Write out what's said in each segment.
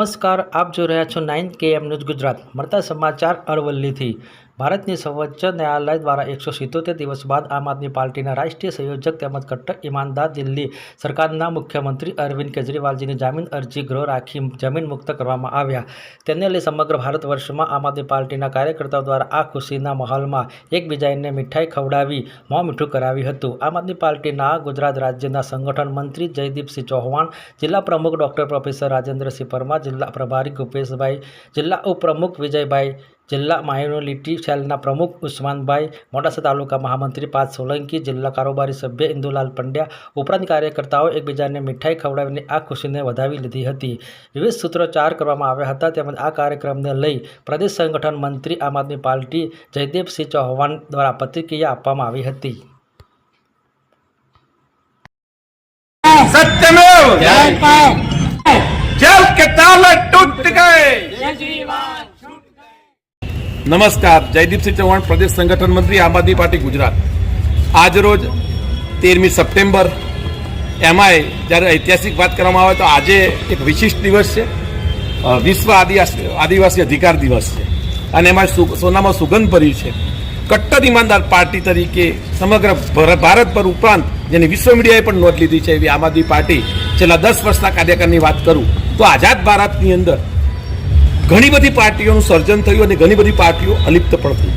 નમસ્કાર, આપ જોઈ રહ્યા છો 9 KM ન્યૂઝ ગુજરાત. મળતા સમાચાર અરવલ્લીથી. ભારતની સર્વોચ્ચ ન્યાયાલય દ્વારા 177 દિવસ બાદ આમ આદમી પાર્ટીના રાષ્ટ્રીય સંયોજક તેમજ કટ્ટર ઈમાનદાર દિલ્હી સરકારના મુખ્યમંત્રી અરવિંદ કેજરીવાલજીની જામીન અરજી ગૃહ રાખી જમીન મુક્ત કરવામાં આવ્યા. તેને લઈ સમગ્ર ભારત વર્ષમાં આમ આદમી પાર્ટીના કાર્યકર્તાઓ દ્વારા આ ખુશીના માહોલમાં એકબીજાને મીઠાઈ ખવડાવી મોં મીઠું કરાવ્યું હતું. આમ આદમી પાર્ટીના ગુજરાત રાજ્યના સંગઠન મંત્રી જયદીપસિંહ ચૌહાણ, જિલ્લા પ્રમુખ ડોક્ટર પ્રોફેસર રાજેન્દ્રસિંહ પરમાર, જિલ્લા પ્રભારી કુપેશભાઈ, જિલ્લા ઉપપ્રમુખ વિજયભાઈ, જિલ્લા માઇનોરિટી સેલના પ્રમુખ ઉસ્માનભાઈ, મોડાસા તાલુકા મહામંત્રી પાર્થ સોલંકી, જિલ્લા કારોબારી સભ્ય ઇન્દુલાલ પંડ્યા ઉપરાંત કાર્યકર્તાઓ એકબીજાને મીઠાઈ ખવડાવીને આ ખુશીને વધાવી લીધી હતી. વિવિધ સૂત્રોચ્ચાર કરવામાં આવ્યા હતા. તેમજ આ કાર્યક્રમને લઈ પ્રદેશ સંગઠન મંત્રી આમ આદમી પાર્ટી જયદીપસિંહ ચૌહાણ દ્વારા પ્રતિક્રિયા આપવામાં આવી હતી. सत्यमेव जेल के ताले टूट गए. नमस्कार, जयदीपसिंह चौहाण, प्रदेश संगठन मंत्री, आम आदमी पार्टी गुजरात. आज रोज 13મી સપ્ટેમ્બર એમાંય જ્યારે ઐતિહાસિક વાત કરવામાં આવે તો આજે એક વિશિષ્ટ દિવસ છે. વિશ્વ આદિવાસી અધિકાર દિવસ છે અને એમાં સોનામાં સુગંધ ભરી છે. કટ્ટર ઈમાનદાર પાર્ટી તરીકે સમગ્ર ભારતભર ઉપરાંત જેની વિશ્વ મીડિયાએ પણ નોંધ લીધી છે એવી આમ આદમી પાર્ટી છેલ્લા 10 વર્ષના કાર્યકાળની વાત કરું તો આઝાદ ભારતની અંદર ઘણી બધી પાર્ટીઓનું સર્જન થયું અને ઘણી બધી પાર્ટીઓ અલિપ્ત પણ થઈ.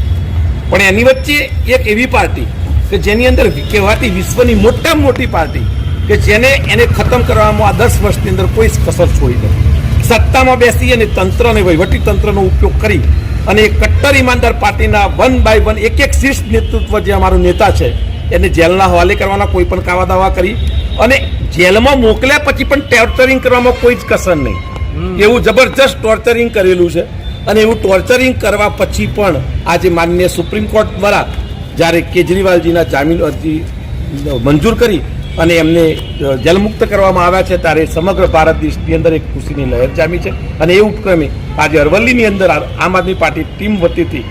પણ એની વચ્ચે એક એવી પાર્ટી કે જેની અંદર કહેવાતી વિશ્વની મોટામાં મોટી પાર્ટી કે જેને એને ખતમ કરવામાં આ 10 વર્ષની અંદર કોઈ કસર છોડી નથી. સત્તામાં બેસી અને તંત્ર અને વહીવટી તંત્રનો ઉપયોગ કરી અને કટ્ટર ઈમાનદાર પાર્ટીના 1 બાય 1 એક શીર્ષ નેતૃત્વ જે અમારું નેતા છે એને જેલના હવાલે કરવાના કોઈ પણ કાવા દાવા કરી અને જેલમાં મોકલ્યા પછી પણ ટોર્ચરિંગ કરવામાં કોઈ જ કસર નહીં. એવું જબરજસ્ત ટોર્ચરિંગ કરેલું છે અને એવું ટોર્ચરિંગ કરવા પછી પણ આજે માનનીય સુપ્રીમ કોર્ટ દ્વારા જ્યારે કેજરીવાલજીના જામીન અરજી મંજૂર કરી અને એમને જેલમુક્ત કરવામાં આવ્યા છે ત્યારે સમગ્ર ભારત દેશની અંદર એક ખુશીની લહેર જામી છે. અને એ ઉપક્રમે આજે અરવલ્લીની અંદર આમ આદમી પાર્ટી ટીમ વતીથી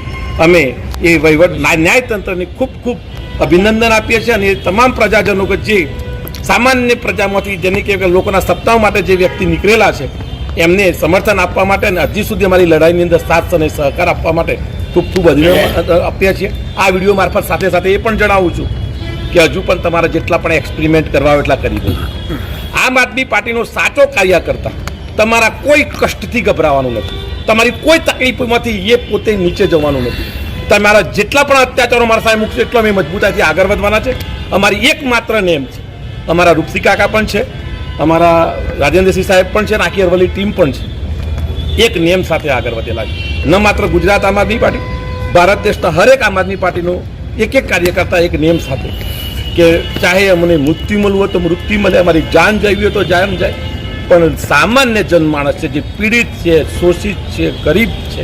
અમે એ વહીવટ ન્યાયતંત્રને ખૂબ ખૂબ અભિનંદન આપીએ છીએ અને એ તમામ પ્રજાજનો કે જે સામાન્ય પ્રજામાંથી જેને કે લોકોના સપ્તાહ માટે જે વ્યક્તિ નીકળેલા છે એમને સમર્થન આપવા માટે અને હજી સુધી અમારી લડાઈની અંદર સાથ અને સહકાર આપવા માટે ખૂબ ખૂબ અભિનંદન આપીએ છીએ. આ વિડીયો મારફત સાથે સાથે એ પણ જણાવું છું કે હજુ પણ તમારા જેટલા પણ એક્સપેરિમેન્ટ કરવા એટલા કરી દો. આમ આદમી પાર્ટીનો સાચો કાર્યકર્તા તમારા કોઈ કષ્ટથી ગભરાવાનું નથી, તમારી કોઈ તકલીફમાંથી એ પોતે નીચે જવાનું નથી. તમારા જેટલા પણ અત્યાચારો મારા સામે મૂકશે એટલો અમે મજબૂતાઈથી આગળ વધવાના છે. અમારી એકમાત્ર નેમ છે, અમારા રૂપસી કાકા પણ છે, અમારા રાજેન્દ્રસિંહ સાહેબ પણ છે, આખી અરવલ્લી ટીમ પણ છે. એક નેમ સાથે આગળ વધેલા છે. ન માત્ર ગુજરાત આમ આદમી પાર્ટી, ભારત દેશના હરેક આમ આદમી પાર્ટીનો એક એક કાર્યકર્તા એક નેમ સાથે કે ચાહે અમને મૃત્યુ મળવું હોય તો મૃત્યુ મળે, અમારી જાન જવી હોય તો જાન જાય, પણ સામાન્ય જનમાણસ છે જે પીડિત છે, શોષિત છે, ગરીબ છે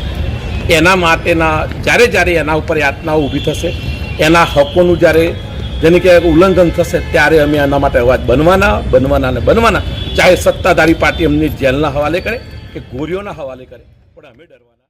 એના માટેના જ્યારે જ્યારે એના ઉપર યાતનાઓ ઊભી થશે, એના હકોનું જ્યારે જેને કે ઉલ્લંઘન થશે ત્યારે અમે એના માટે અવાજ બનવાના. ચાહે સત્તાધારી પાર્ટી અમને જેલના હવાલે કરે કે ગોરીઓના હવાલે કરે, પણ અમે ડરવાના.